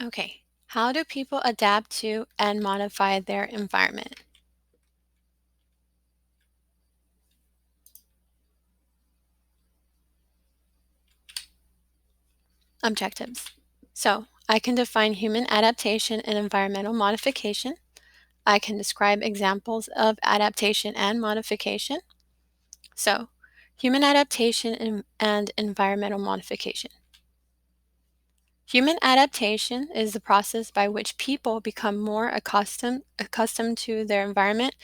Okay, how do people adapt to and modify their environment? Objectives. So, I can define human adaptation and environmental modification. I can describe examples of adaptation and modification. So, human adaptation and environmental modification. Human adaptation is the process by which people become more accustomed to their environment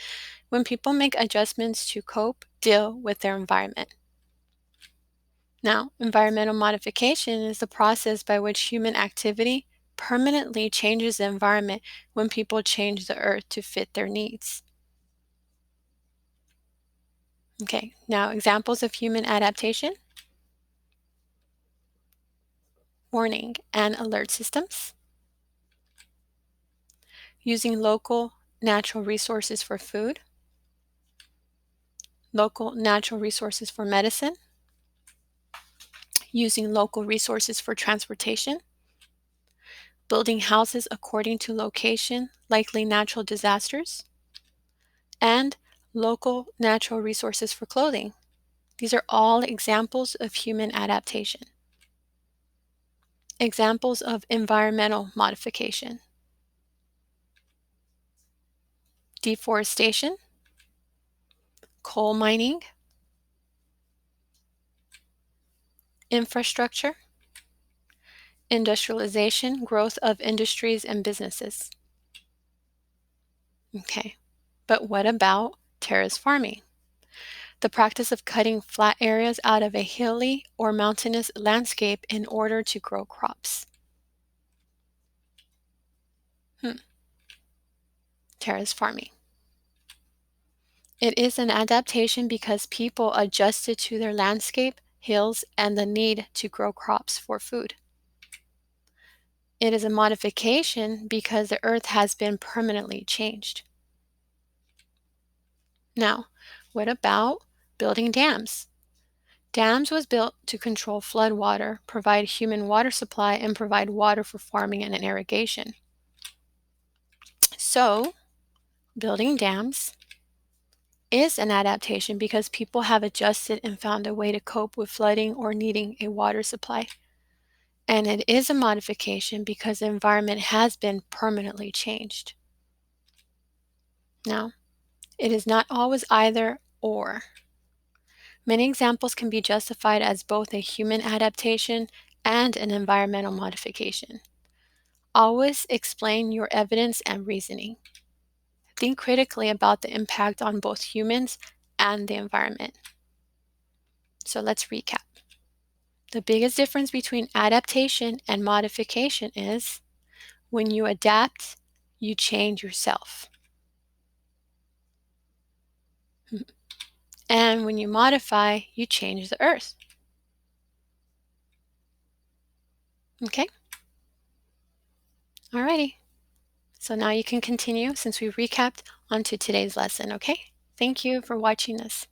when people make adjustments to deal with their environment. Now, environmental modification is the process by which human activity permanently changes the environment when people change the earth to fit their needs. Okay, now examples of human adaptation: warning and alert systems, using local natural resources for food, local natural resources for medicine, using local resources for transportation, building houses according to location, likely natural disasters, and local natural resources for clothing. These are all examples of human adaptation. Examples of environmental modification: deforestation, coal mining, infrastructure, industrialization, growth of industries and businesses. Okay, but what about terrace farming? The practice of cutting flat areas out of a hilly or mountainous landscape in order to grow crops. Hmm. Terrace farming. It is an adaptation because people adjusted to their landscape, hills, and the need to grow crops for food. It is a modification because the earth has been permanently changed. Now, what about building dams? Dams was built to control flood water, provide human water supply, and provide water for farming and irrigation. So, building dams is an adaptation because people have adjusted and found a way to cope with flooding or needing a water supply. And it is a modification because the environment has been permanently changed. Now, it is not always either or. Many examples can be justified as both a human adaptation and an environmental modification. Always explain your evidence and reasoning. Think critically about the impact on both humans and the environment. So let's recap. The biggest difference between adaptation and modification is when you adapt, you change yourself. And when you modify, you change the earth. Okay? Alrighty. So now you can continue since we recapped onto today's lesson, okay? Thank you for watching this.